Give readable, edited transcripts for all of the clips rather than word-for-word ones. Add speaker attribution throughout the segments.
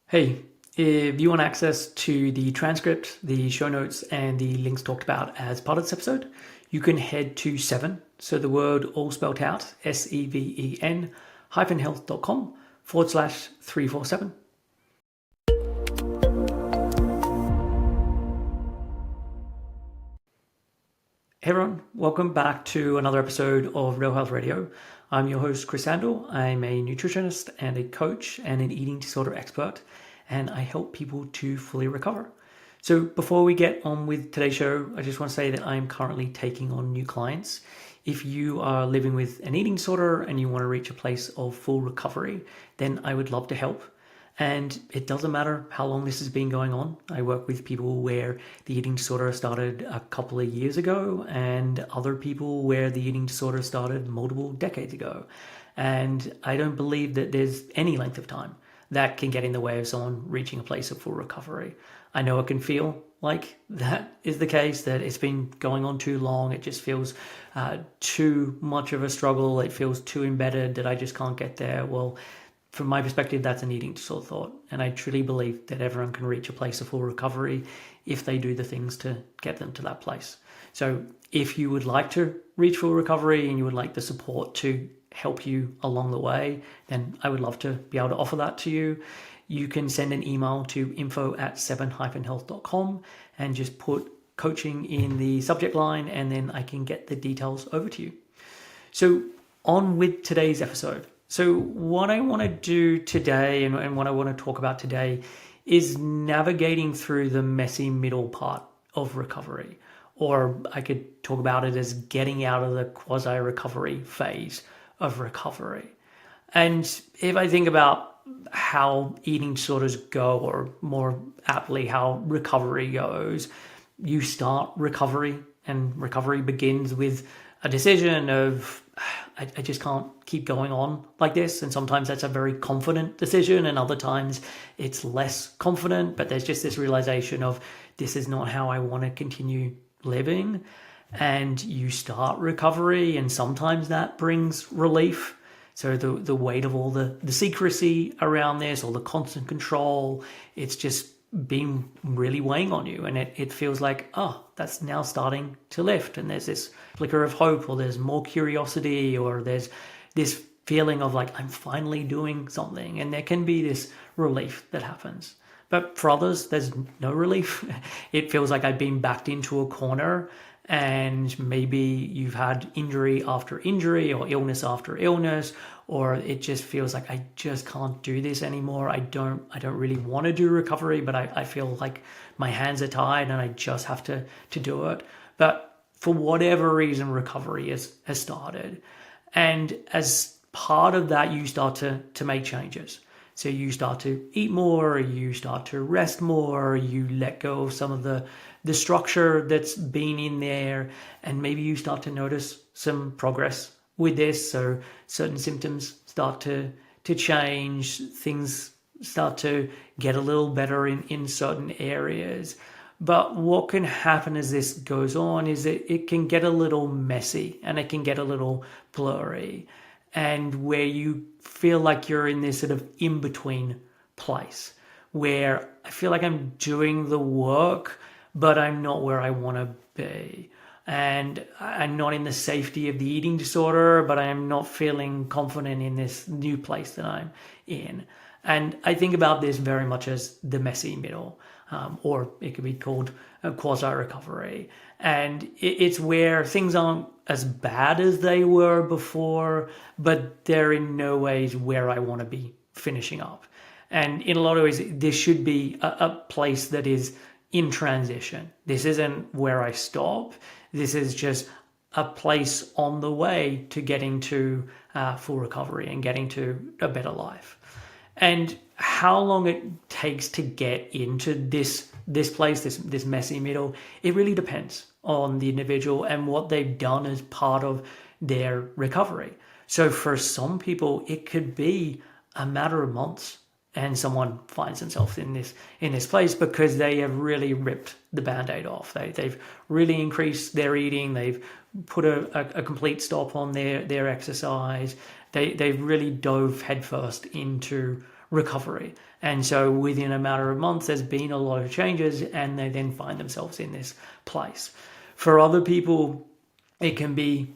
Speaker 1: Hey, if you want access to the transcript, the show notes, and the links talked about as part of this episode, you can head to Seven, so the word all spelled out, SEVEN health.com/347. Hey everyone, welcome back to another episode of Real Health Radio. I'm your host, Chris Sandel. I'm a nutritionist and a coach and an eating disorder expert, and I help people to fully recover. So before we get on with today's show, I just want to say that I'm currently taking on new clients. If you are living with an eating disorder and you want to reach a place of full recovery, then I would love to help. And it doesn't matter how long this has been going on. I work with people where the eating disorder started a couple of years ago and other people where the eating disorder started multiple decades ago. And I don't believe that there's any length of time that can get in the way of someone reaching a place of full recovery. I know it can feel like that is the case, that it's been going on too long. It just feels too much of a struggle. It feels too embedded that I just can't get there. Well, from my perspective, that's an eating disorder thought. And I truly believe that everyone can reach a place of full recovery if they do the things to get them to that place. So if you would like to reach full recovery and you would like the support to help you along the way, then I would love to be able to offer that to you. You can send an email to info@7-health.com and just put coaching in the subject line, and then I can get the details over to you. So on with today's episode. So what I want to do today and what I want to talk about today is navigating through the messy middle part of recovery. Or I could talk about it as getting out of the quasi-recovery phase of recovery. And if I think about how eating disorders go, or more aptly, how recovery goes, you start recovery, and recovery begins with a decision of, I just can't keep going on like this. And sometimes that's a very confident decision, and other times it's less confident, but there's just this realization of this is not how I want to continue living. And you start recovery, and sometimes that brings relief. So the weight of all the secrecy around this, or the constant control, it's just been really weighing on you, and it feels like, oh, that's now starting to lift, and there's this flicker of hope, or there's more curiosity, or there's this feeling of like, I'm finally doing something, and there can be this relief that happens. But for others, there's no relief. It feels like I've been backed into a corner, and maybe you've had injury after injury or illness after illness, or it just feels like I just can't do this anymore. I don't really want to do recovery, but I feel like my hands are tied and I just have to do it. But for whatever reason, recovery has started. And as part of that, you start to make changes. So you start to eat more, you start to rest more, you let go of some of the structure that's been in there, and maybe you start to notice some progress with this. So certain symptoms start to change, things start to get a little better in certain areas. But what can happen as this goes on is it can get a little messy, and it can get a little blurry, and where you feel like you're in this sort of in-between place where I feel like I'm doing the work, but I'm not where I want to be. And I'm not in the safety of the eating disorder, but I am not feeling confident in this new place that I'm in. And I think about this very much as the messy middle, or it could be called a quasi-recovery. And it's where things aren't as bad as they were before, but they're in no ways where I want to be finishing up. And in a lot of ways, this should be a place that is in transition. This isn't where I stop. This is just a place on the way to getting to full recovery and getting to a better life. And how long it takes to get into this place, this messy middle, it really depends on the individual and what they've done as part of their recovery. So for some people, it could be a matter of months, and someone finds themselves in this place because they have really ripped the Band-Aid off. They've really increased their eating. They've put a complete stop on their exercise. They've really dove headfirst into recovery. And so within a matter of months, there's been a lot of changes, and they then find themselves in this place. For other people, it can be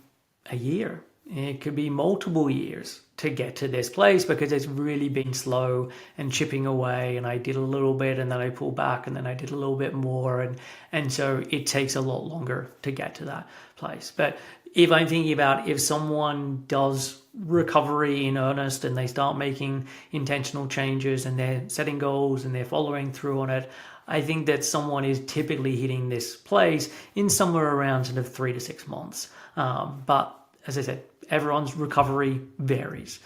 Speaker 1: a year. It could be multiple years to get to this place because it's really been slow and chipping away. And I did a little bit and then I pulled back and then I did a little bit more. And so it takes a lot longer to get to that place. But if I'm thinking about if someone does recovery in earnest and they start making intentional changes and they're setting goals and they're following through on it, I think that someone is typically hitting this place in somewhere around sort of 3 to 6 months. But as I said, everyone's recovery varies.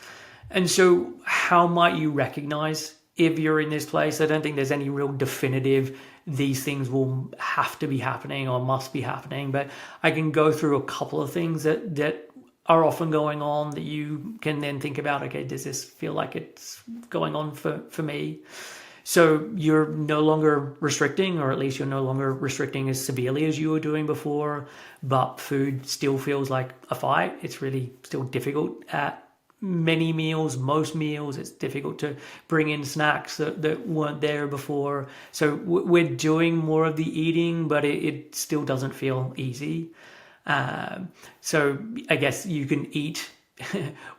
Speaker 1: And so how might you recognize if you're in this place? I don't think there's any real definitive, these things will have to be happening or must be happening, but I can go through a couple of things that are often going on that you can then think about, okay, does this feel like it's going on for me? So you're no longer restricting, or at least you're no longer restricting as severely as you were doing before, but food still feels like a fight. It's really still difficult at many meals, most meals. It's difficult to bring in snacks that weren't there before. So we're doing more of the eating, but it still doesn't feel easy. So I guess you can eat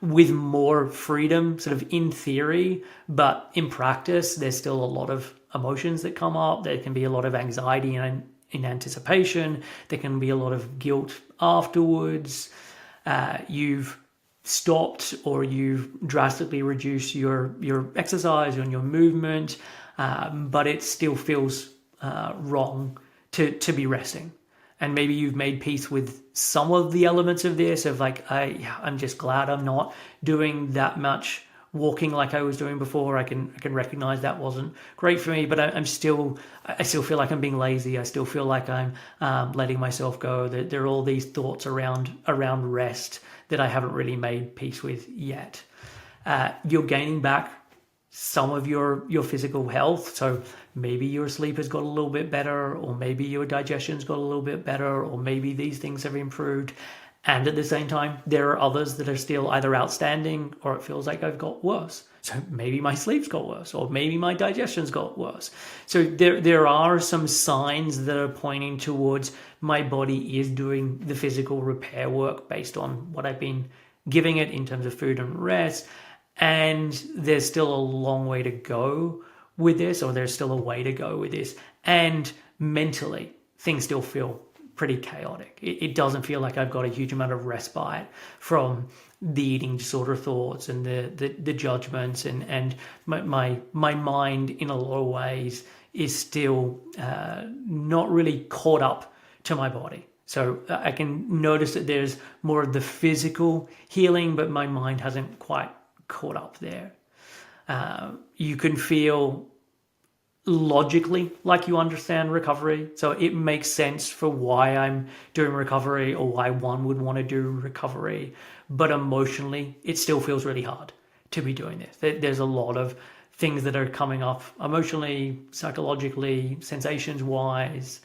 Speaker 1: with more freedom, sort of in theory, but in practice, there's still a lot of emotions that come up. There can be a lot of anxiety and in anticipation. There can be a lot of guilt afterwards. You've stopped or you've drastically reduced your exercise and your movement, but it still feels wrong to be resting. And maybe you've made peace with some of the elements of this, of like, I'm just glad I'm not doing that much walking like I was doing before. I can recognize that wasn't great for me, but I still feel like I'm being lazy. I still feel like I'm letting myself go. That there are all these thoughts around rest that I haven't really made peace with yet. You're gaining back some of your physical health. So maybe your sleep has got a little bit better, or maybe your digestion's got a little bit better, or maybe these things have improved. And at the same time, there are others that are still either outstanding or it feels like I've got worse. So maybe my sleep's got worse, or maybe my digestion's got worse. So there are some signs that are pointing towards my body is doing the physical repair work based on what I've been giving it in terms of food and rest. And there's still a long way to go with this, or there's still a way to go with this. And mentally, things still feel pretty chaotic. It doesn't feel like I've got a huge amount of respite from the eating disorder thoughts and the judgments, and my mind in a lot of ways is still not really caught up to my body. So I can notice that there's more of the physical healing, but my mind hasn't quite caught up there. You can feel logically like you understand recovery, so it makes sense for why I'm doing recovery or why one would want to do recovery, but emotionally it still feels really hard to be doing this. There's a lot of things that are coming up emotionally, psychologically, sensations wise,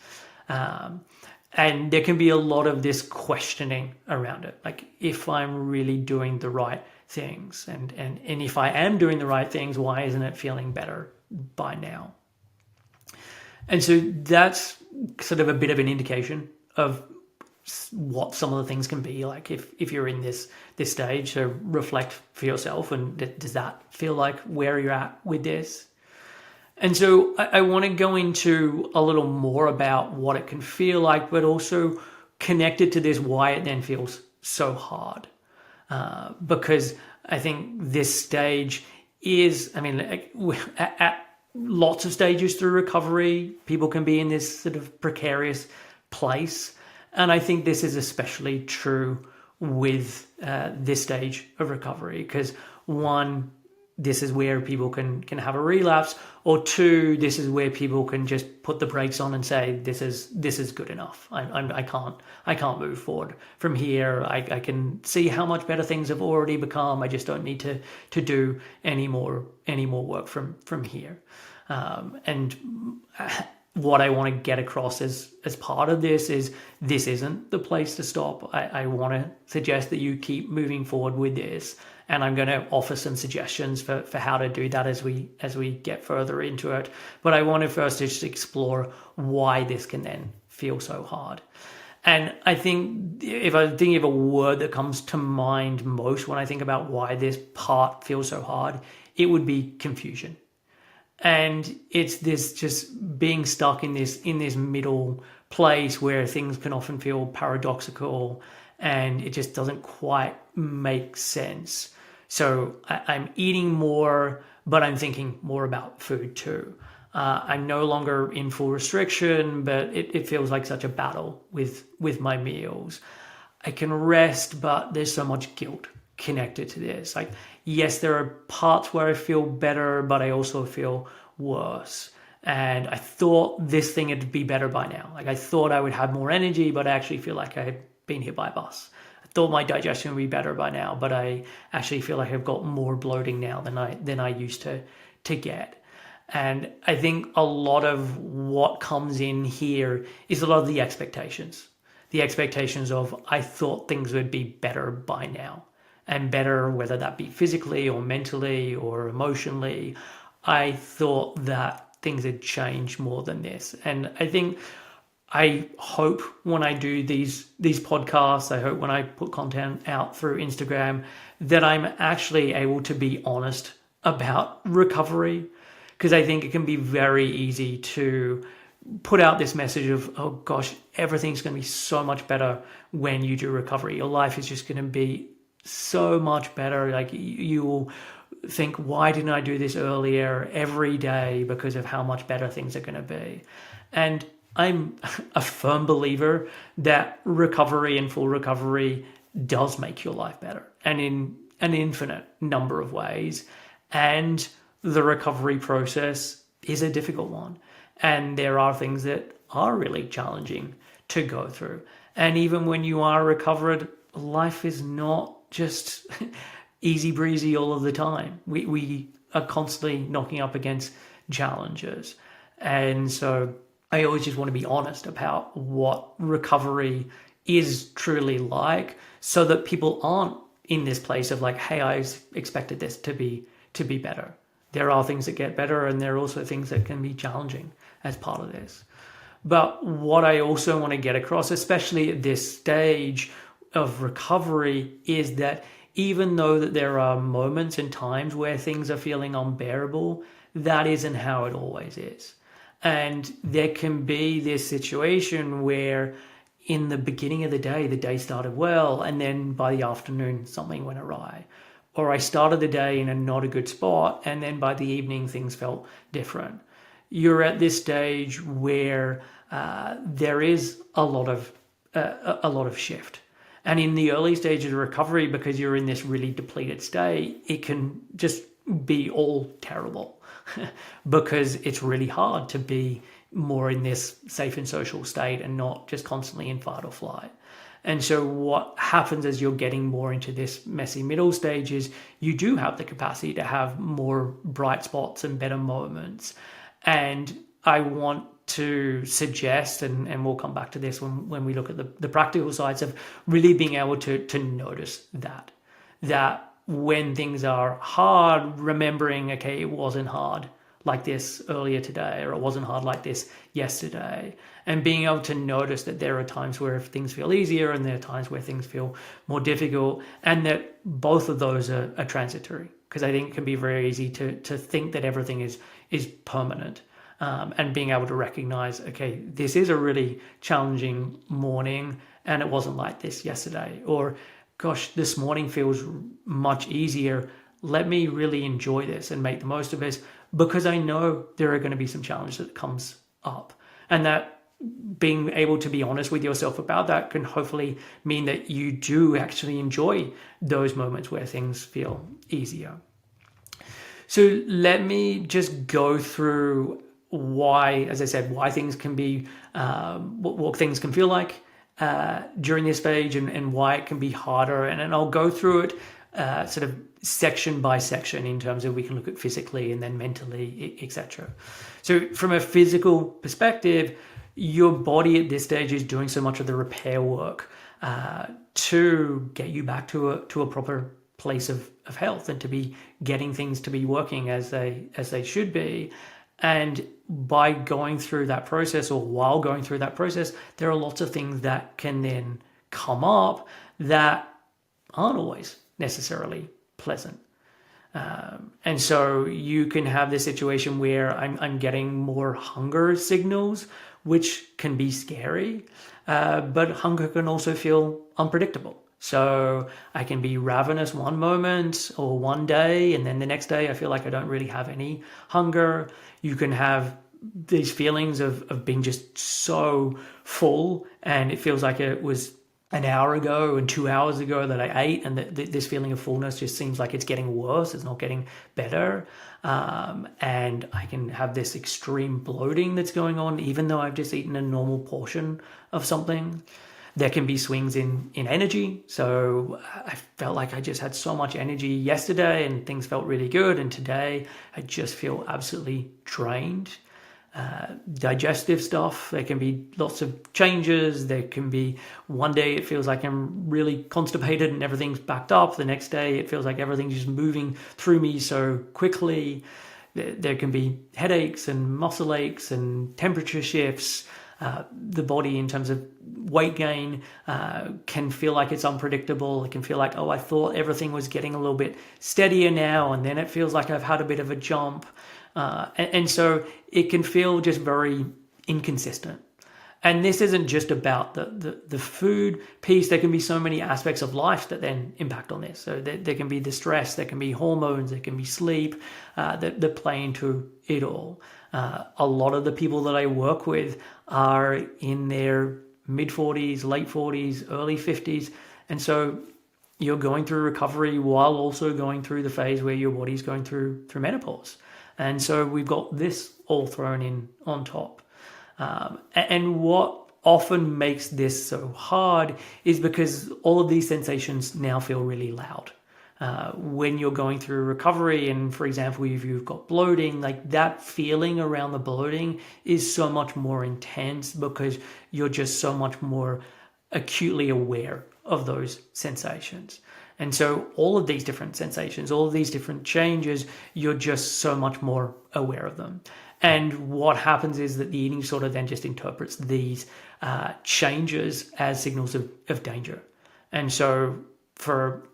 Speaker 1: and there can be a lot of this questioning around it, like if I'm really doing the right things, and if I am doing the right things, why isn't it feeling better by now? And so that's sort of a bit of an indication of what some of the things can be like if you're in this stage. So reflect for yourself, and does that feel like where you're at with this? And so I want to go into a little more about what it can feel like, but also connected to this, why it then feels so hard. Because I think this stage is, at lots of stages through recovery, people can be in this sort of precarious place. And I think this is especially true with this stage of recovery, because one, this is where people can have a relapse, or two, this is where people can just put the brakes on and say, this is good enough. I can't move forward from here. I can see how much better things have already become. I just don't need to do any more work from here. And what I want to get across as part of this is this isn't the place to stop. I want to suggest that you keep moving forward with this, and I'm going to offer some suggestions for how to do that as we get further into it. But I want to first just explore why this can then feel so hard. And I think if I think of a word that comes to mind most when I think about why this part feels so hard, it would be confusion. And it's this just being stuck in this middle place where things can often feel paradoxical and it just doesn't quite make sense. So I'm eating more, but I'm thinking more about food too. I'm no longer in full restriction, but it feels like such a battle with my meals. I can rest, but there's so much guilt connected to this. Like, yes, there are parts where I feel better, but I also feel worse. And I thought this thing would be better by now. Like, I thought I would have more energy, but I actually feel like I had been hit by a bus. I thought my digestion would be better by now, but I actually feel like I've got more bloating now than I used to get. And I think a lot of what comes in here is a lot of the expectations. The expectations of, I thought things would be better by now. And better, whether that be physically or mentally or emotionally. I thought that things had changed more than this. And I hope when I do these podcasts, I hope when I put content out through Instagram, that I'm actually able to be honest about recovery. Because I think it can be very easy to put out this message of, oh gosh, everything's going to be so much better when you do recovery. Your life is just going to be so much better. Like, you will think, why didn't I do this earlier every day because of how much better things are going to be? And I'm a firm believer that recovery and full recovery does make your life better, and in an infinite number of ways. And the recovery process is a difficult one. And there are things that are really challenging to go through. And even when you are recovered, life is not just easy breezy all of the time. We are constantly knocking up against challenges. And so I always just want to be honest about what recovery is truly like, so that people aren't in this place of like, hey, I expected this to be better. There are things that get better, and there are also things that can be challenging as part of this. But what I also want to get across, especially at this stage of recovery, is that even though that there are moments and times where things are feeling unbearable, that isn't how it always is. And there can be this situation where in the beginning of the day started well, and then by the afternoon, something went awry. Or I started the day in a not a good spot, and then by the evening, things felt different. You're at this stage where there is a lot of shift. And in the early stages of recovery, because you're in this really depleted state, it can just be all terrible because it's really hard to be more in this safe and social state and not just constantly in fight or flight. And so what happens as you're getting more into this messy middle stage is you do have the capacity to have more bright spots and better moments. And I want to suggest, and we'll come back to this when we look at the practical sides of really being able to notice that when things are hard, remembering, okay, it wasn't hard like this earlier today, or it wasn't hard like this yesterday, and being able to notice that there are times where things feel easier and there are times where things feel more difficult, and that both of those are transitory. Because I think it can be very easy to think that everything is permanent. And being able to recognize, okay, this is a really challenging morning and it wasn't like this yesterday. Or, gosh, this morning feels much easier. Let me really enjoy this and make the most of this, because I know there are going to be some challenges that comes up. And that being able to be honest with yourself about that can hopefully mean that you do actually enjoy those moments where things feel easier. So let me just go through why, as I said, why things can be, what things can feel like during this stage, and why it can be harder. And I'll go through it sort of section by section in terms of we can look at physically and then mentally, etc. So from a physical perspective, your body at this stage is doing so much of the repair work to get you back to a proper place of health and to be getting things to be working as they should be. And by going through that process, or while going through that process, there are lots of things that can then come up that aren't always necessarily pleasant. And so you can have this situation where I'm getting more hunger signals, which can be scary, but hunger can also feel unpredictable. So I can be ravenous one moment or one day, and then the next day I feel like I don't really have any hunger. You can have these feelings of being just so full, and it feels like it was an hour ago and 2 hours ago that I ate, and this feeling of fullness just seems like it's getting worse. It's not getting better. And I can have this extreme bloating that's going on, even though I've just eaten a normal portion of something. There can be swings in energy. So I felt like I just had so much energy yesterday and things felt really good. And today I just feel absolutely drained. Digestive stuff, there can be lots of changes. There can be one day it feels like I'm really constipated and everything's backed up. The next day it feels like everything's just moving through me so quickly. There can be headaches and muscle aches and temperature shifts. The body, in terms of weight gain, can feel like it's unpredictable. It can feel like, oh, I thought everything was getting a little bit steadier now, and then it feels like I've had a bit of a jump. And so it can feel just very inconsistent. And this isn't just about the food piece. There can be so many aspects of life that then impact on this. So there can be the stress, there can be hormones, there can be sleep that play into it all. A lot of the people that I work with are in their mid-40s, late 40s, early 50s. And so you're going through recovery while also going through the phase where your body's going through menopause. And so we've got this all thrown in on top. And what often makes this so hard is because all of these sensations now feel really loud. When you're going through recovery, and for example, if you've got bloating, like that feeling around the bloating is so much more intense because you're just so much more acutely aware of those sensations. And so all of these different sensations, all of these different changes, you're just so much more aware of them. And what happens is that the eating disorder then just interprets these changes as signals of danger. And so for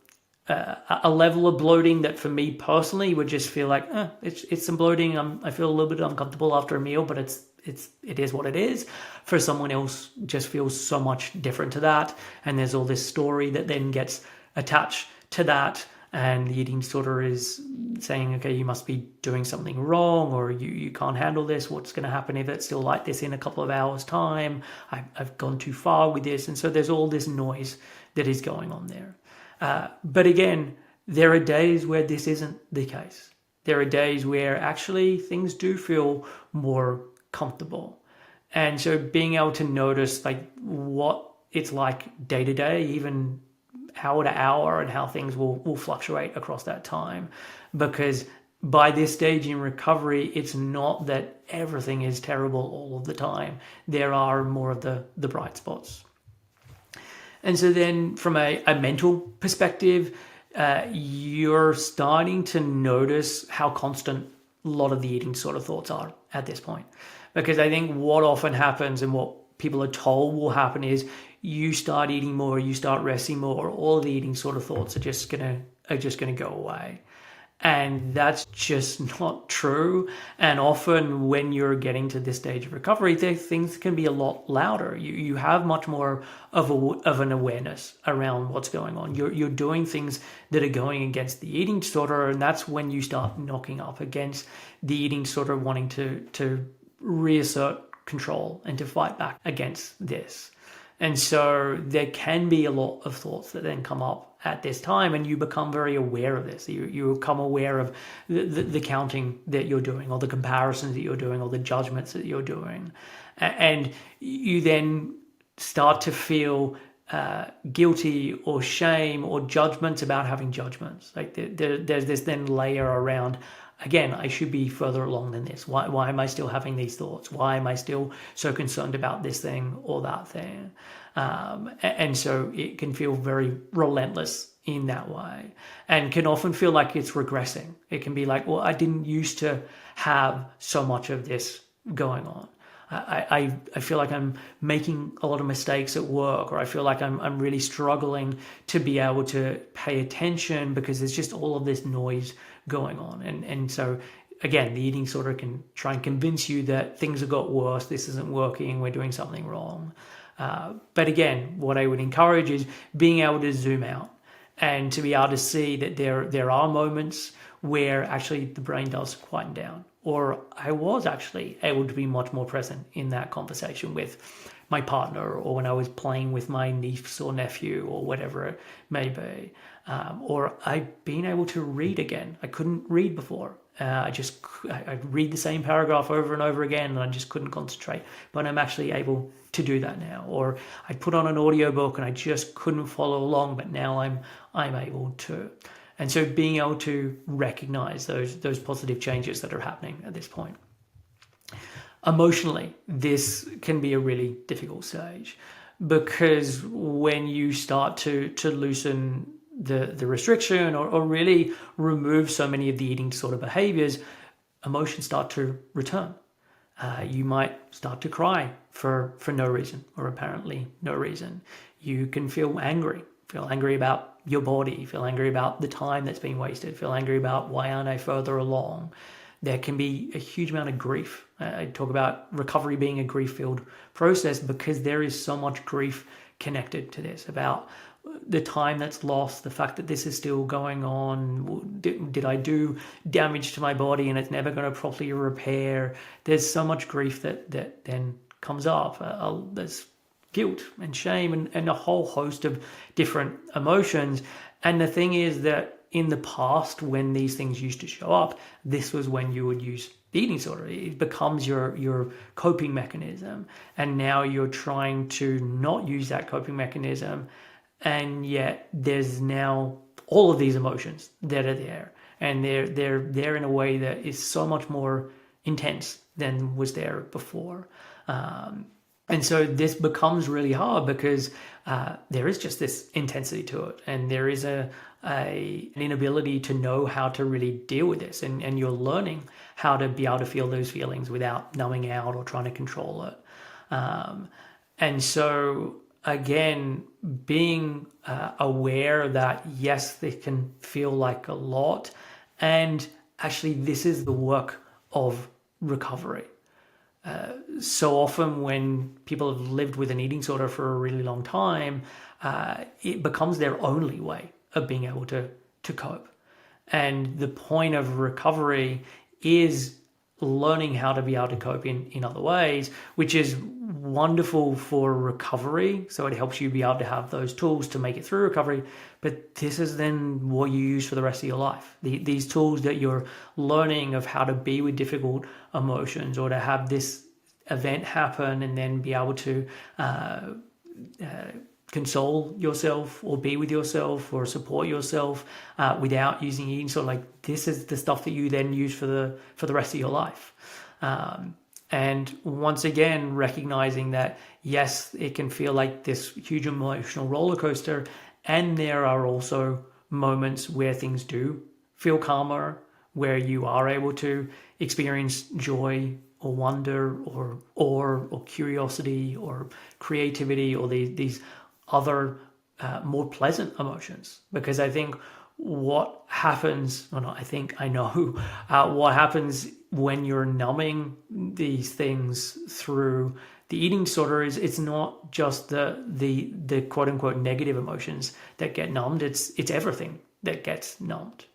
Speaker 1: a level of bloating that for me personally would just feel like, it's some bloating. I feel a little bit uncomfortable after a meal, but it is what it is. For someone else, just feels so much different to that. And there's all this story that then gets attached to that. And the eating disorder is saying, okay, you must be doing something wrong, or you can't handle this. What's going to happen if it's still like this in a couple of hours' time? I've gone too far with this. And so there's all this noise that is going on there. But again, there are days where this isn't the case. There are days where actually things do feel more comfortable. And so being able to notice like what it's like day to day, even hour to hour, and how things will fluctuate across that time. Because by this stage in recovery, it's not that everything is terrible all of the time. There are more of the bright spots. And so then from a mental perspective, you're starting to notice how constant a lot of the eating disorder thoughts are at this point. Because I think what often happens and what people are told will happen is you start eating more, you start resting more, all of the eating disorder thoughts are just gonna go away. And that's just not true. And often when you're getting to this stage of recovery, things can be a lot louder. You have much more of an awareness around what's going on. You're doing things that are going against the eating disorder, and that's when you start knocking up against the eating disorder, wanting to reassert control and to fight back against this. And so there can be a lot of thoughts that then come up at this time, and you become very aware of this. You become aware of the counting that you're doing, or the comparisons that you're doing, or the judgments that you're doing. And you then start to feel guilty or shame or judgments about having judgments. Like there's this then layer around, again, I should be further along than this. Why am I still having these thoughts? Why am I still so concerned about this thing or that thing? And so it can feel very relentless in that way, and can often feel like it's regressing. It can be like, well, I didn't used to have so much of this going on. I feel like I'm making a lot of mistakes at work, or I feel like I'm really struggling to be able to pay attention because there's just all of this noise going on. And so again, the eating disorder can try and convince you that things have got worse, this isn't working, we're doing something wrong. But again, what I would encourage is being able to zoom out and to be able to see that there are moments where actually the brain does quieten down. Or I was actually able to be much more present in that conversation with my partner, or when I was playing with my niece or nephew, or whatever it may be. Or I've been able to read again. I couldn't read before. I'd read the same paragraph over and over again, and I just couldn't concentrate. But I'm actually able to do that now. Or I'd put on an audiobook and I just couldn't follow along, but now I'm able to. And so being able to recognize those positive changes that are happening at this point. Emotionally, this can be a really difficult stage, because when you start to loosen the restriction, or really remove so many of the eating disorder behaviors, emotions start to return. You might start to cry for no reason, or apparently no reason. You can feel angry about your body, feel angry about the time that's been wasted, feel angry about why aren't I further along. There can be a huge amount of grief. I talk about recovery being a grief-filled process because there is so much grief connected to this, about the time that's lost, the fact that this is still going on. Did I do damage to my body and it's never going to properly repair? There's so much grief that then comes up. There's guilt and shame and a whole host of different emotions. And the thing is that in the past, when these things used to show up, this was when you would use the eating disorder. It becomes your coping mechanism. And now you're trying to not use that coping mechanism. And yet there's now all of these emotions that are there. And they're there in a way that is so much more intense than was there before. And so this becomes really hard because there is just this intensity to it, and there is an inability to know how to really deal with this, and you're learning how to be able to feel those feelings without numbing out or trying to control it. And so again, being aware that yes, they can feel like a lot, and actually this is the work of recovery. So often when people have lived with an eating disorder for a really long time, it becomes their only way of being able to cope. And the point of recovery is learning how to be able to cope in other ways, which is wonderful for recovery. So it helps you be able to have those tools to make it through recovery. But this is then what you use for the rest of your life. These tools that you're learning of how to be with difficult emotions, or to have this event happen and then be able to console yourself or be with yourself or support yourself without using eating. So like, this is the stuff that you then use for the rest of your life. And once again, recognizing that, yes, it can feel like this huge emotional roller coaster. And there are also moments where things do feel calmer, where you are able to experience joy or wonder or awe or curiosity or creativity, or these other more pleasant emotions. Because I think what happens, or not, I know what happens when you're numbing these things through the eating disorder is it's not just the quote unquote negative emotions that get numbed, it's everything that gets numbed.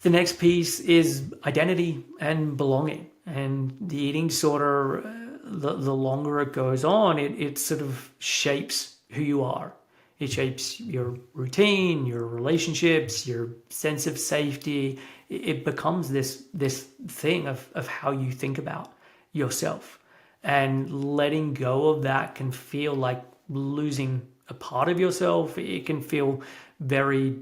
Speaker 1: The next piece is identity and belonging. And the eating disorder, the longer it goes on, it sort of shapes who you are. It shapes your routine, your relationships, your sense of safety. It becomes this thing of how you think about yourself. And letting go of that can feel like losing a part of yourself. It can feel very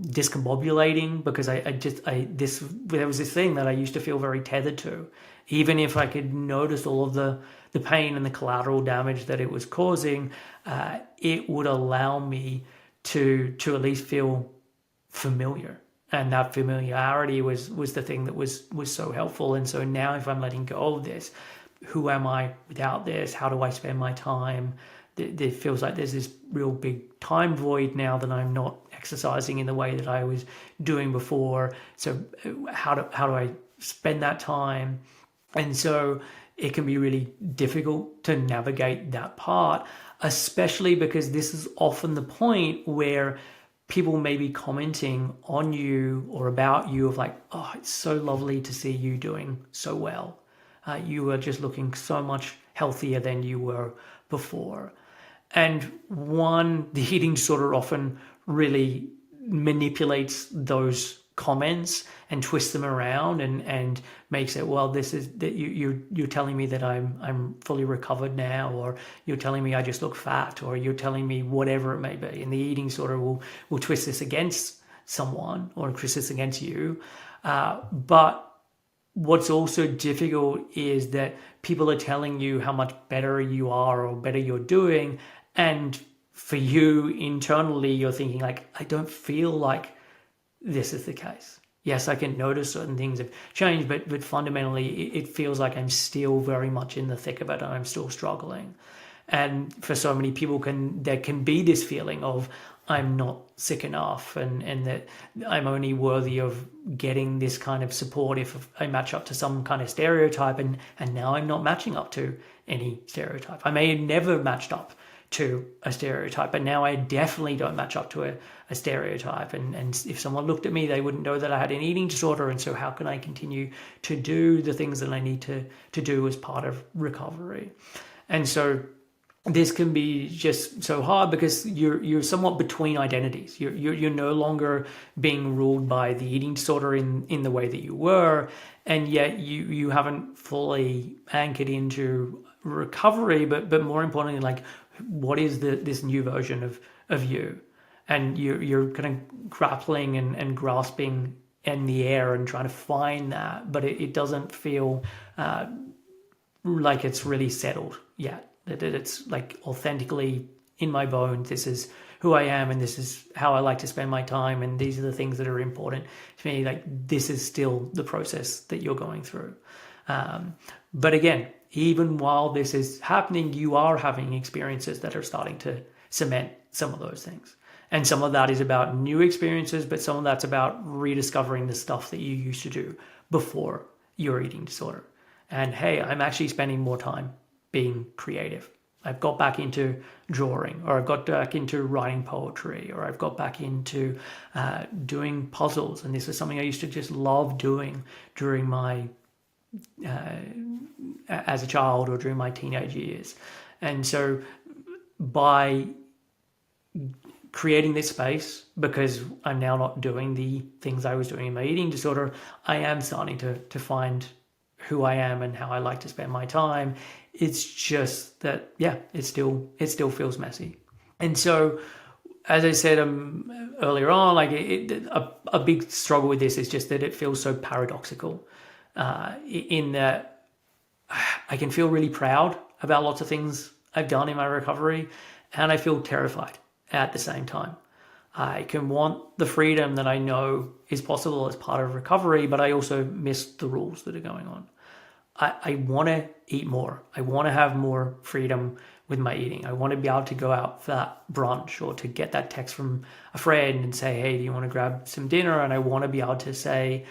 Speaker 1: discombobulating because there was this thing that I used to feel very tethered to. Even if I could notice all of the pain and the collateral damage that it was causing, it would allow me to at least feel familiar. And that familiarity was the thing that was so helpful. And so now if I'm letting go of this, who am I without this? How do I spend my time? It feels like there's this real big time void now that I'm not exercising in the way that I was doing before. So how do I spend that time? And so it can be really difficult to navigate that part, especially because this is often the point where people may be commenting on you or about you of like, oh, it's so lovely to see you doing so well. You are just looking so much healthier than you were before. And the eating disorder often really manipulates those comments and twists them around and makes it, well, this is that you're telling me that I'm fully recovered now, or you're telling me I just look fat, or you're telling me whatever it may be. And the eating disorder will twist this against someone or twist this against you. But what's also difficult is that people are telling you how much better you are or better you're doing. And for you internally, you're thinking like, I don't feel like this is the case. Yes, I can notice certain things have changed, but fundamentally it feels like I'm still very much in the thick of it and I'm still struggling. And for so many people there can be this feeling of I'm not sick enough and that I'm only worthy of getting this kind of support if I match up to some kind of stereotype, and now I'm not matching up to any stereotype. I may have never matched up to a stereotype, but now I definitely don't match up to a stereotype. And if someone looked at me, they wouldn't know that I had an eating disorder. And so how can I continue to do the things that I need to do as part of recovery? And so this can be just so hard because you're somewhat between identities. You're no longer being ruled by the eating disorder in the way that you were, and yet you haven't fully anchored into recovery. But more importantly, like, what is this new version of you? And you're kind of grappling and grasping in the air and trying to find that, but it doesn't feel like it's really settled yet. That it's like authentically in my bones, this is who I am and this is how I like to spend my time and these are the things that are important to me. Like, this is still the process that you're going through. But again, even while this is happening, you are having experiences that are starting to cement some of those things. And some of that is about new experiences, but some of that's about rediscovering the stuff that you used to do before your eating disorder. And hey, I'm actually spending more time being creative. I've got back into drawing, or I've got back into writing poetry, or I've got back into doing puzzles. And this is something I used to just love doing during my as a child or during my teenage years. And so by creating this space, because I'm now not doing the things I was doing in my eating disorder, I am starting to find who I am and how I like to spend my time. It's just that, yeah, it still feels messy. And so, as I said earlier on, like a big struggle with this is just that it feels so paradoxical, in that I can feel really proud about lots of things I've done in my recovery, and I feel terrified at the same time. I can want the freedom that I know is possible as part of recovery, but I also miss the rules that are going on. I want to eat more. I want to have more freedom with my eating. I want to be able to go out for that brunch or to get that text from a friend and say, hey, do you want to grab some dinner? And I want to be able to say,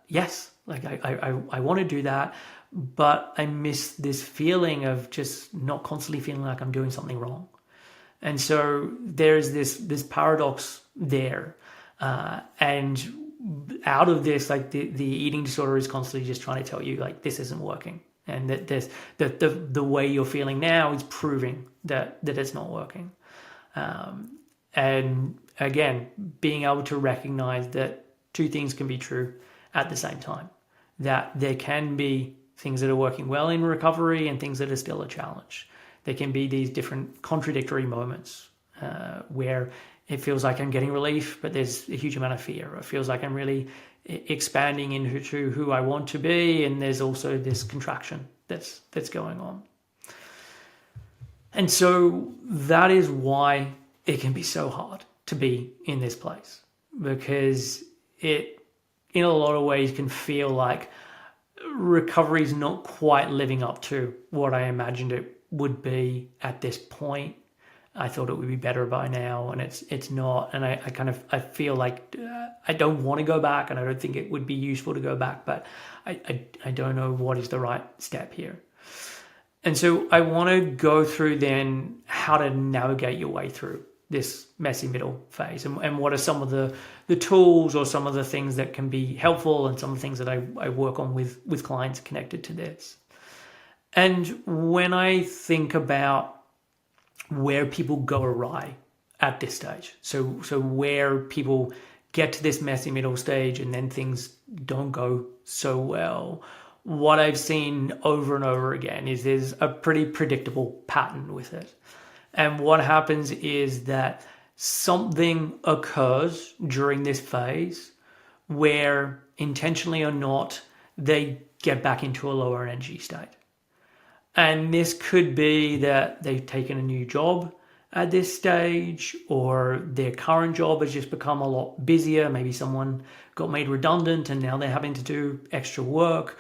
Speaker 1: yes, like I want to do that. But I miss this feeling of just not constantly feeling like I'm doing something wrong. And so there's this paradox there. And out of this, like the eating disorder is constantly just trying to tell you like this isn't working, and that the way you're feeling now is proving that it's not working. And again, being able to recognize that two things can be true at the same time, that there can be things that are working well in recovery and things that are still a challenge. There can be these different contradictory moments where it feels like I'm getting relief, but there's a huge amount of fear. It feels like I'm really expanding into who I want to be, and there's also this contraction that's going on. And so that is why it can be so hard to be in this place, because it, in a lot of ways, can feel like recovery is not quite living up to what I imagined it would be at this point. I thought it would be better by now, and it's not. And I feel like I don't want to go back, and I don't think it would be useful to go back, but I don't know what is the right step here. And so I want to go through then how to navigate your way through this messy middle phase, and what are some of the tools or some of the things that can be helpful, and some of the things that I work on with clients connected to this. And when I think about where people go awry at this stage, so where people get to this messy middle stage and then things don't go so well, what I've seen over and over again is there's a pretty predictable pattern with it. And what happens is that something occurs during this phase where, intentionally or not, they get back into a lower energy state. And this could be that they've taken a new job at this stage, or their current job has just become a lot busier. Maybe someone got made redundant and now they're having to do extra work.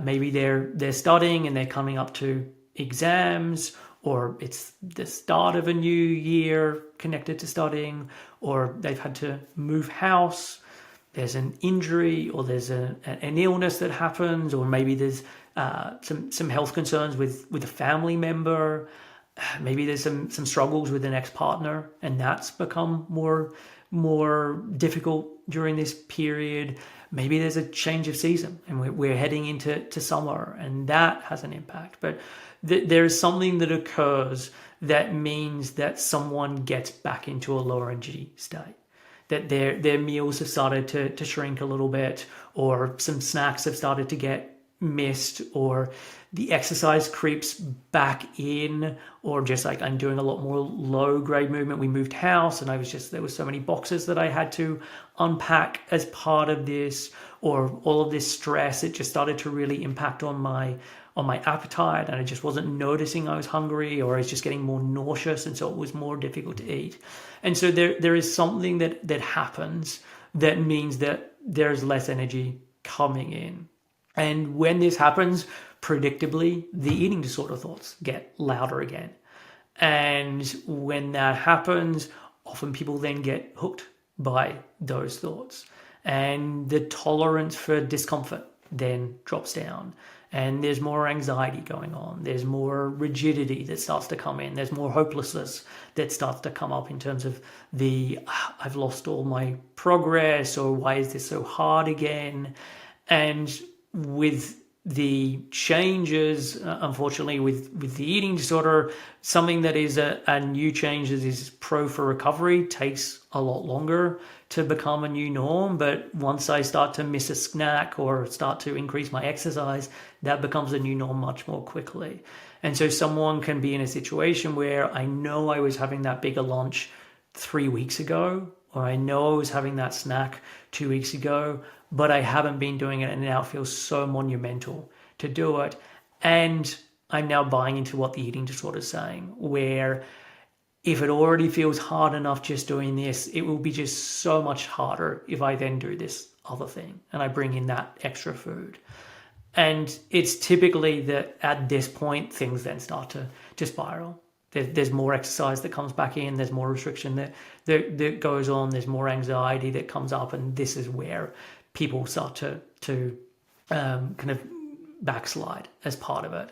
Speaker 1: Maybe they're studying and they're coming up to exams, or it's the start of a new year connected to studying, or they've had to move house. There's an injury, or there's an illness that happens, or maybe there's some health concerns with a family member. Maybe there's some struggles with an ex-partner, and that's become more difficult during this period. Maybe there's a change of season, and we're heading into summer, and that has an impact. But there is something that occurs that means that someone gets back into a lower energy state, that their meals have started to shrink a little bit, or some snacks have started to get missed, or the exercise creeps back in, or just like I'm doing a lot more low grade movement. We moved house and there was so many boxes that I had to unpack as part of this, or all of this stress, it just started to really impact on my appetite, and I just wasn't noticing I was hungry, or I was just getting more nauseous, and so it was more difficult to eat. And so there is something that happens that means that there's less energy coming in. And when this happens, predictably, the eating disorder thoughts get louder again. And when that happens, often people then get hooked by those thoughts. And the tolerance for discomfort then drops down. And there's more anxiety going on. There's more rigidity that starts to come in. There's more hopelessness that starts to come up in terms of I've lost all my progress, or why is this so hard again? And with the changes, unfortunately, with the eating disorder, something that is a new change that is pro for recovery takes a lot longer to become a new norm. But once I start to miss a snack or start to increase my exercise, that becomes a new norm much more quickly. And so someone can be in a situation where I know I was having that bigger lunch 3 weeks ago, or I know I was having that snack 2 weeks ago, but I haven't been doing it, and now it feels so monumental to do it. And I'm now buying into what the eating disorder is saying, where if it already feels hard enough just doing this, it will be just so much harder if I then do this other thing and I bring in that extra food. And it's typically that at this point, things then start to spiral. There's more exercise that comes back in, there's more restriction that goes on, there's more anxiety that comes up, and this is where people start to kind of backslide as part of it.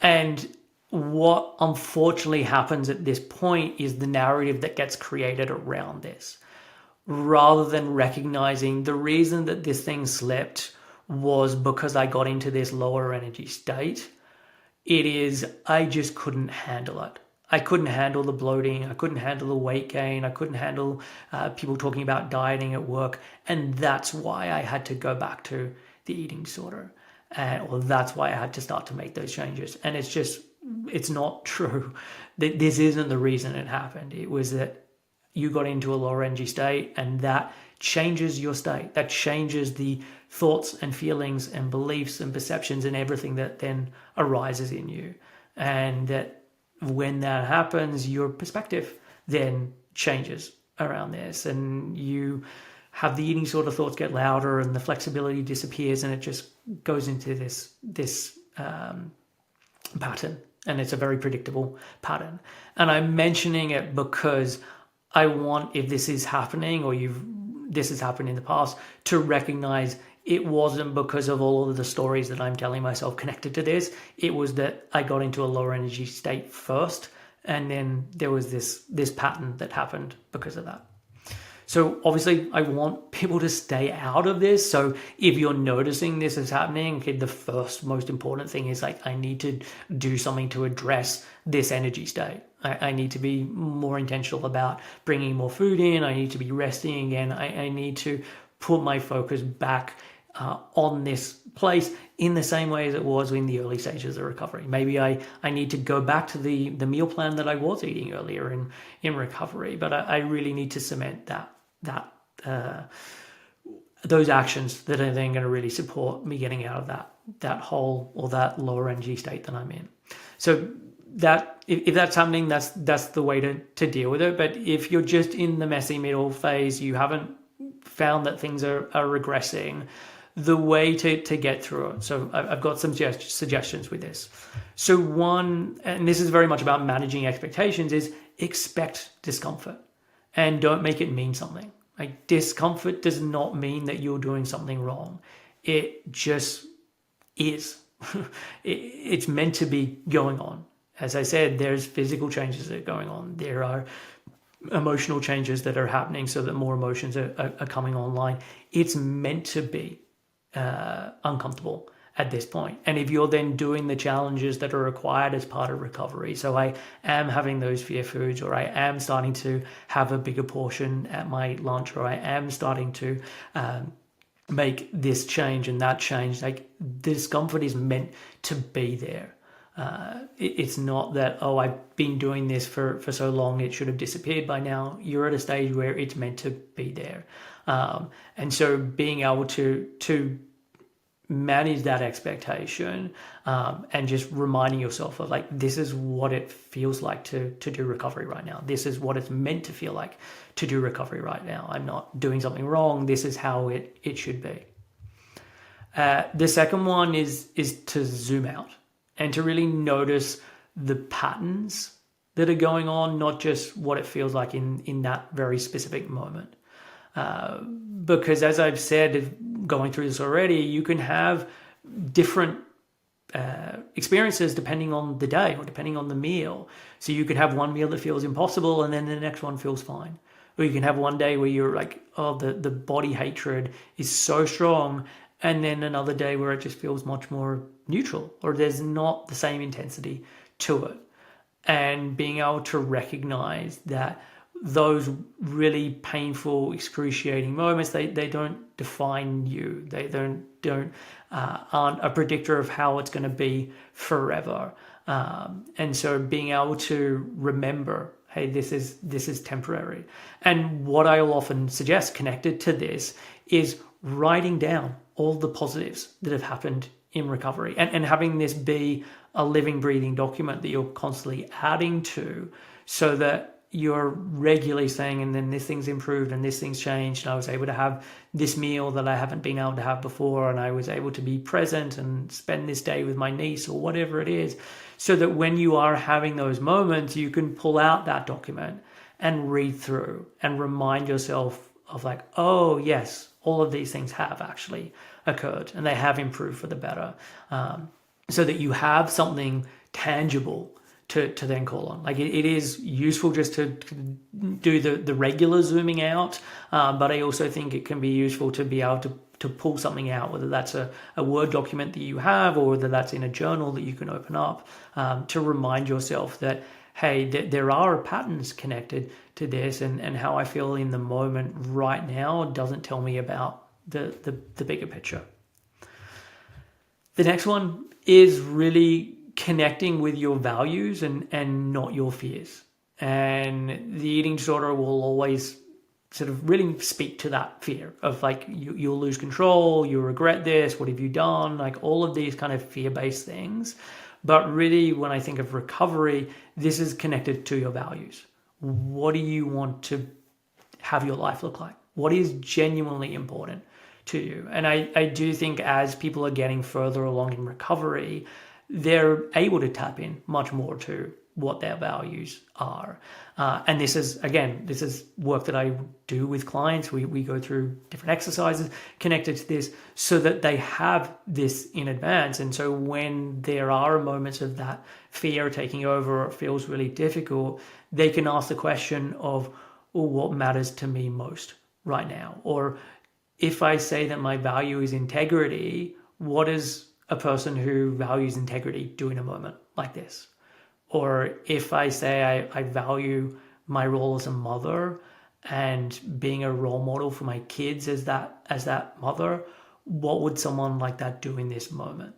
Speaker 1: And what unfortunately happens at this point is the narrative that gets created around this, rather than recognizing the reason that this thing slipped was because I got into this lower energy state. It is, I just couldn't handle it. I couldn't handle the bloating. I couldn't handle the weight gain. I couldn't handle people talking about dieting at work. And that's why I had to go back to the eating disorder. Or that's why I had to start to make those changes. And it's just it's not true. This isn't the reason it happened. It was that you got into a lower energy state, and that changes your state. That changes the thoughts and feelings and beliefs and perceptions and everything that then arises in you. And that when that happens, your perspective then changes around this, and you have the eating sort of thoughts get louder, and the flexibility disappears, and it just goes into this pattern, and it's a very predictable pattern. And I'm mentioning it because I want, if this is happening, or this has happened in the past, to recognize it wasn't because of all of the stories that I'm telling myself connected to this. It was that I got into a lower energy state first, and then there was this pattern that happened because of that. So obviously I want people to stay out of this. So if you're noticing this is happening, okay, the first most important thing is like, I need to do something to address this energy state. I need to be more intentional about bringing more food in. I need to be resting again. I need to put my focus back on this place in the same way as it was in the early stages of recovery. Maybe I need to go back to the meal plan that I was eating earlier in recovery, but I really need to cement those actions that are then going to really support me getting out of that hole or that lower energy state that I'm in. So that if that's happening, that's the way to deal with it. But if you're just in the messy middle phase, you haven't found that things are regressing, the way to get through it. So I've got some suggestions with this. So one, and this is very much about managing expectations, is expect discomfort and don't make it mean something. Like, discomfort does not mean that you're doing something wrong. It just is. It's meant to be going on. As I said, there's physical changes that are going on. There are emotional changes that are happening so that more emotions are coming online. It's meant to be uncomfortable at this point. And if you're then doing the challenges that are required as part of recovery, so I am having those fear foods, or I am starting to have a bigger portion at my lunch, or I am starting to make this change and that change, like, the discomfort is meant to be there. It's not that, oh, I've been doing this for so long, it should have disappeared by now. You're at a stage where it's meant to be there. And so being able to manage that expectation, and just reminding yourself of, like, this is what it feels like to do recovery right now. This is what it's meant to feel like to do recovery right now. I'm not doing something wrong. This is how it should be. The second one is to zoom out and to really notice the patterns that are going on, not just what it feels like in that very specific moment. Because as I've said, going through this already, you can have different experiences depending on the day or depending on the meal. So you could have one meal that feels impossible and then the next one feels fine. Or you can have one day where you're like, oh, the body hatred is so strong, and then another day where it just feels much more neutral, or there's not the same intensity to it. And being able to recognize that those really painful, excruciating moments, they don't define you. They aren't a predictor of how it's going to be forever. And so being able to remember, hey, this is temporary. And what I'll often suggest connected to this is writing down all the positives that have happened in recovery, and having this be a living, breathing document that you're constantly adding to, so that you're regularly saying, and then this thing's improved and this thing's changed, and I was able to have this meal that I haven't been able to have before, and I was able to be present and spend this day with my niece, or whatever it is, so that when you are having those moments, you can pull out that document and read through and remind yourself of, like, oh yes, all of these things have actually occurred and they have improved for the better, so that you have something tangible to then call on. Like, it is useful just to do the regular zooming out, but I also think it can be useful to be able to pull something out, whether that's a Word document that you have, or whether that's in a journal that you can open up, to remind yourself that, hey, there are patterns connected to this, and how I feel in the moment right now doesn't tell me about the bigger picture. The next one is really connecting with your values and not your fears. And the eating disorder will always sort of really speak to that fear of like, you'll lose control, you'll regret this, what have you done? Like all of these kind of fear-based things. But really, when I think of recovery, this is connected to your values. What do you want to have your life look like? What is genuinely important to you? And I do think as people are getting further along in recovery, they're able to tap in much more to what their values are. And this is work that I do with clients. We go through different exercises connected to this so that they have this in advance. And so when there are moments of that fear taking over or it feels really difficult, they can ask the question of, oh, what matters to me most right now? Or if I say that my value is integrity, what does a person who values integrity do in a moment like this? Or if I say I value my role as a mother and being a role model for my kids as that mother, what would someone like that do in this moment?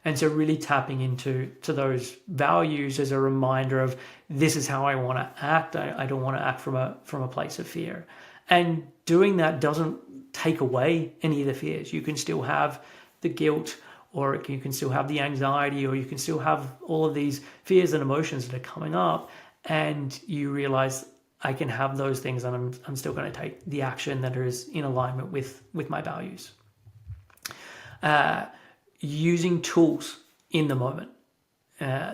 Speaker 1: And so really tapping into those values as a reminder of this is how I want to act. I don't want to act from a place of fear. And doing that doesn't take away any of the fears. You can still have the guilt, or you can still have the anxiety, or you can still have all of these fears and emotions that are coming up, and you realize I can have those things and I'm still going to take the action that is in alignment with my values. Using tools in the moment.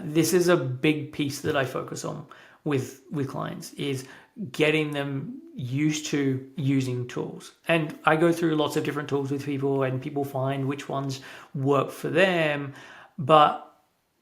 Speaker 1: This is a big piece that I focus on with clients, is getting them used to using tools. And I go through lots of different tools with people, and people find which ones work for them, but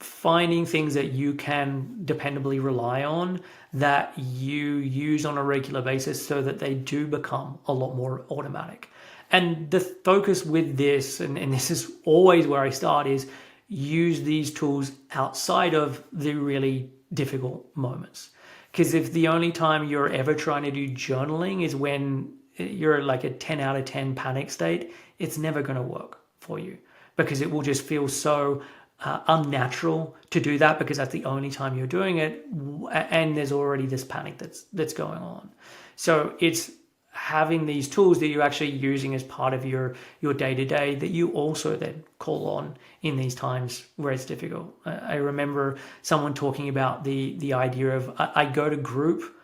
Speaker 1: finding things that you can dependably rely on, that you use on a regular basis so that they do become a lot more automatic. And the focus with this, and this is always where I start, is use these tools outside of the really difficult moments. Because if the only time you're ever trying to do journaling is when you're like a 10 out of 10 panic state, it's never going to work for you, because it will just feel so unnatural to do that, because that's the only time you're doing it, and there's already this panic that's going on. So it's having these tools that you're actually using as part of your day-to-day that you also then call on in these times where it's difficult. I remember someone talking about the idea of I go to group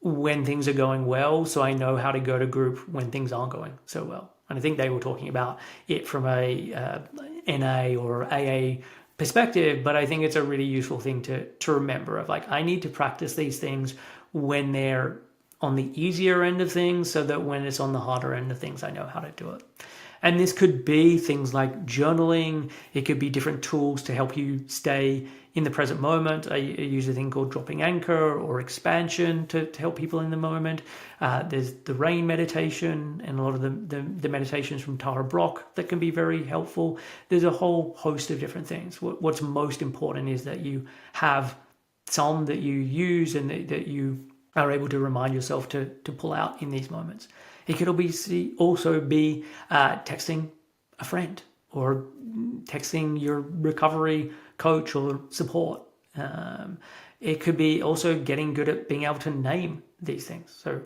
Speaker 1: when things are going well, so I know how to go to group when things aren't going so well. And I think they were talking about it from a NA or AA perspective, but I think it's a really useful thing to remember of like, I need to practice these things when they're on the easier end of things, so that when it's on the harder end of things, I know how to do it. And this could be things like journaling. It could be different tools to help you stay in the present moment. I use a thing called dropping anchor or expansion to help people in the moment. There's the rain meditation and a lot of the meditations from Tara Brach that can be very helpful. There's a whole host of different things. What's most important is that you have some that you use and that you are able to remind yourself to pull out in these moments. It could also be texting a friend or texting your recovery coach or support. It could be also getting good at being able to name these things. So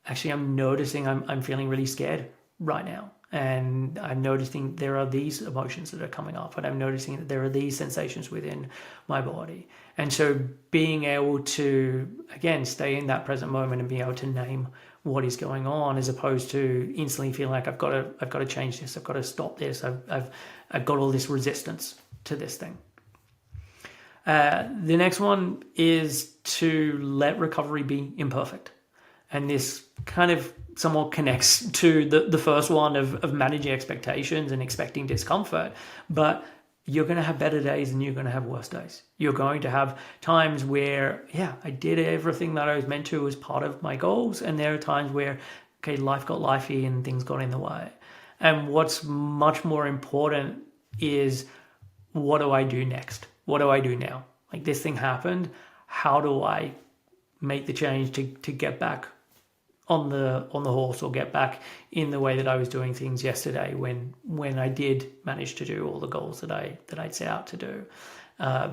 Speaker 1: actually I'm noticing I'm feeling really scared right now. And I'm noticing there are these emotions that are coming up, and I'm noticing that there are these sensations within my body. And so being able to, again, stay in that present moment and be able to name what is going on, as opposed to instantly feeling like I've got to change this, I've got to stop this, I've got all this resistance to this thing. The next one is to let recovery be imperfect. And this kind of somewhat connects to the first one of managing expectations and expecting discomfort. But you're going to have better days and you're going to have worse days. You're going to have times where, I did everything that I was meant to as part of my goals. And there are times where, life got lifey and things got in the way. And what's much more important is, what do I do next? What do I do now? Like, this thing happened. How do I make the change to get back on the horse or get back in the way that I was doing things yesterday when I did manage to do all the goals that I'd set out to do.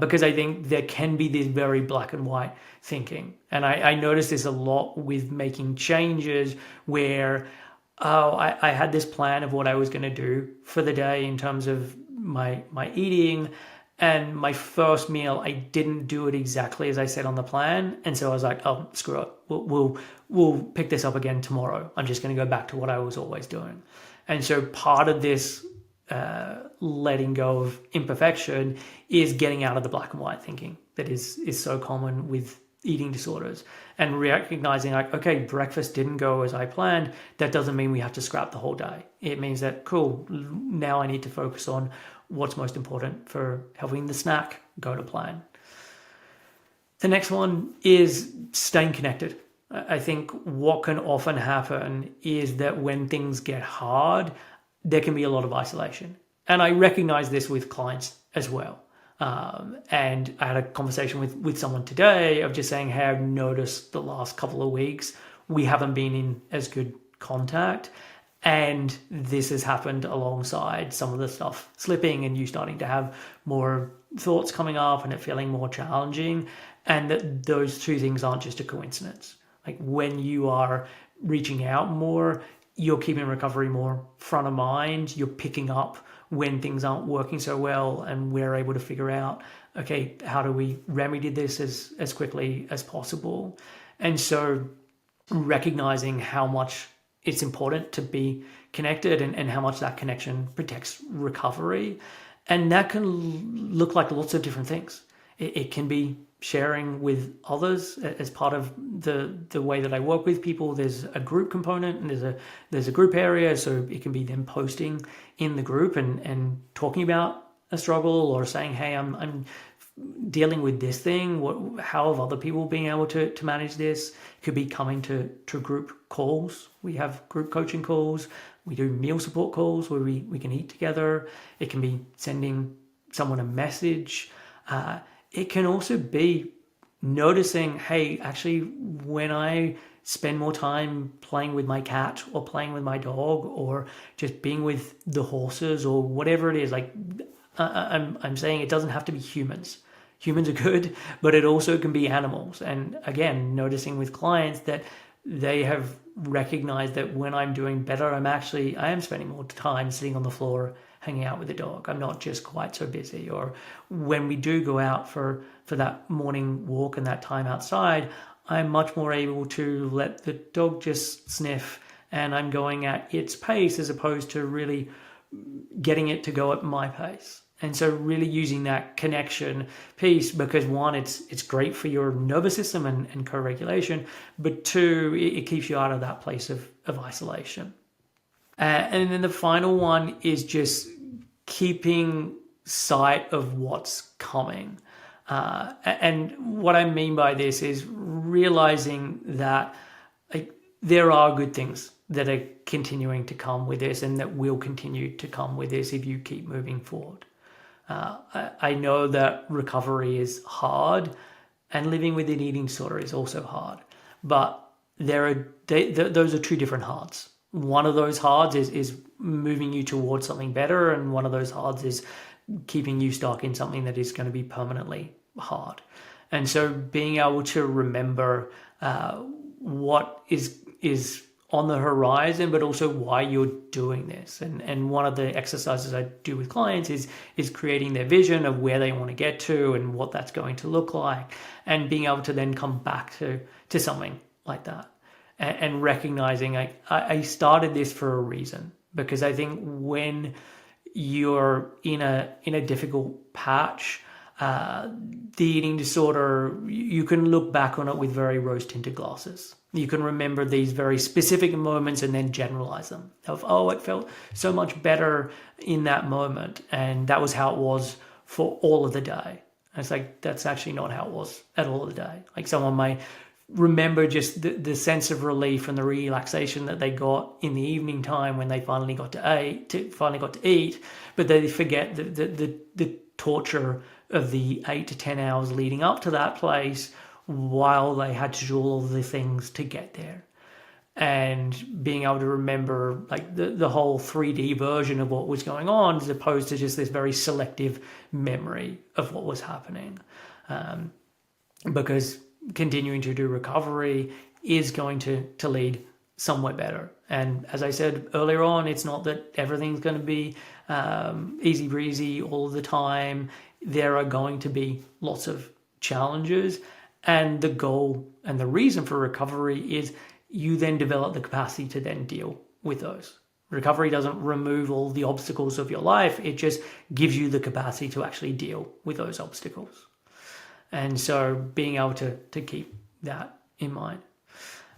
Speaker 1: Because I think there can be this very black and white thinking. And I notice this a lot with making changes where, I had this plan of what I was going to do for the day in terms of my eating. And my first meal, I didn't do it exactly as I said on the plan. And so I was like, oh, screw it. We'll pick this up again tomorrow. I'm just going to go back to what I was always doing. And so part of this letting go of imperfection is getting out of the black and white thinking that is so common with eating disorders, and recognizing like, okay, breakfast didn't go as I planned. That doesn't mean we have to scrap the whole day. It means that, cool, now I need to focus on what's most important for helping the snack go to plan. The next one is staying connected. I think what can often happen is that when things get hard, there can be a lot of isolation. And I recognize this with clients as well. And I had a conversation with someone today of just saying, hey, I've noticed the last couple of weeks we haven't been in as good contact. And this has happened alongside some of the stuff slipping and you starting to have more thoughts coming up and it feeling more challenging. And that those two things aren't just a coincidence. Like when you are reaching out more, you're keeping recovery more front of mind. You're picking up when things aren't working so well, and we're able to figure out, okay, how do we remedy this as quickly as possible? And so recognizing how much it's important to be connected and how much that connection protects recovery. And that can look like lots of different things. It can be sharing with others as part of the way that I work with people. There's a group component and there's a group area. So it can be them posting in the group and talking about a struggle or saying, hey, I'm dealing with this thing. How have other people been able to manage this? It could be coming to group calls. We have group coaching calls. We do meal support calls where we can eat together. It can be sending someone a message. It can also be noticing, hey, actually, when I spend more time playing with my cat or playing with my dog or just being with the horses or whatever it is, like I'm saying it doesn't have to be humans. Humans are good, but it also can be animals. And again, noticing with clients that they have recognized that when I'm doing better, I am spending more time sitting on the floor hanging out with the dog. I'm not just quite so busy. Or when we do go out for that morning walk and that time outside, I'm much more able to let the dog just sniff and I'm going at its pace as opposed to really getting it to go at my pace. And so really using that connection piece, because one, it's great for your nervous system and co-regulation, but two, it keeps you out of that place of isolation. And then the final one is just keeping sight of what's coming. And what I mean by this is realizing that there are good things that are continuing to come with this and that will continue to come with this if you keep moving forward. I know that recovery is hard and living with an eating disorder is also hard, but those are two different hards. One of those hards is moving you towards something better, and one of those hards is keeping you stuck in something that is going to be permanently hard. And so being able to remember what is on the horizon, but also why you're doing this. And one of the exercises I do with clients is creating their vision of where they want to get to and what that's going to look like, and being able to then come back to something like that. And recognizing I started this for a reason, because I think when you're in a difficult patch, the eating disorder, you can look back on it with very rose-tinted glasses. You can remember these very specific moments and then generalize them of, it felt so much better in that moment. And that was how it was for all of the day. And it's like, that's actually not how it was at all of the day. Like someone might remember just the sense of relief and the relaxation that they got in the evening time when they finally got to eat, but they forget the torture of the 8 to 10 hours leading up to that place while they had to do all of the things to get there. and being able to remember like the whole 3D version of what was going on, as opposed to just this very selective memory of what was happening. Because continuing to do recovery is going to lead somewhere better. And as I said earlier on, it's not that everything's going to be easy breezy all the time. There are going to be lots of challenges, and the goal and the reason for recovery is you then develop the capacity to then deal with those. Recovery doesn't remove all the obstacles of your life. It just gives you the capacity to actually deal with those obstacles. And so being able to keep that in mind.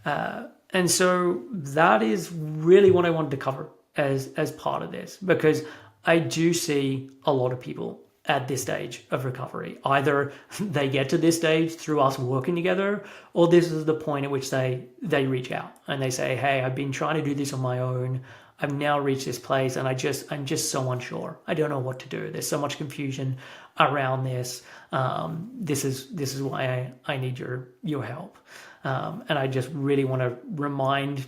Speaker 1: And so that is really what I wanted to cover as part of this, because I do see a lot of people at this stage of recovery. Either they get to this stage through us working together, or this is the point at which they reach out and they say, hey, I've been trying to do this on my own. I've now reached this place and I'm just so unsure. I don't know what to do. There's so much confusion around this. This is why I need your help. And I just really want to remind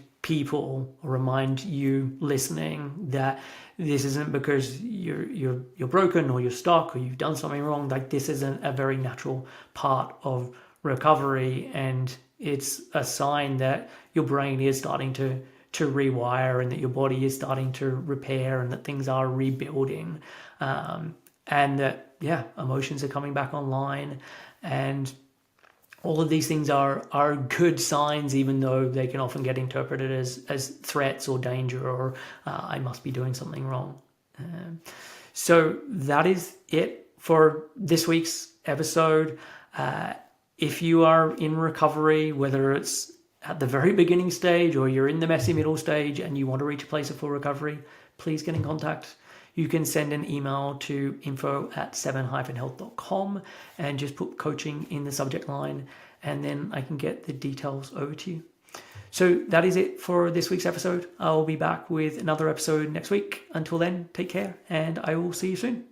Speaker 1: you listening that this isn't because you're broken or you're stuck or you've done something wrong. Like, this isn't a very natural part of recovery, and it's a sign that your brain is starting to rewire, and that your body is starting to repair, and that things are rebuilding, and that emotions are coming back online, and all of these things are good signs, even though they can often get interpreted as threats or danger, or I must be doing something wrong. So that is it for this week's episode. If you are in recovery, whether it's at the very beginning stage or you're in the messy middle stage and you want to reach a place of full recovery, please get in contact. You can send an email to info@7-health.com and just put coaching in the subject line, and then I can get the details over to you. So that is it for this week's episode. I'll be back with another episode next week. Until then, take care, and I will see you soon.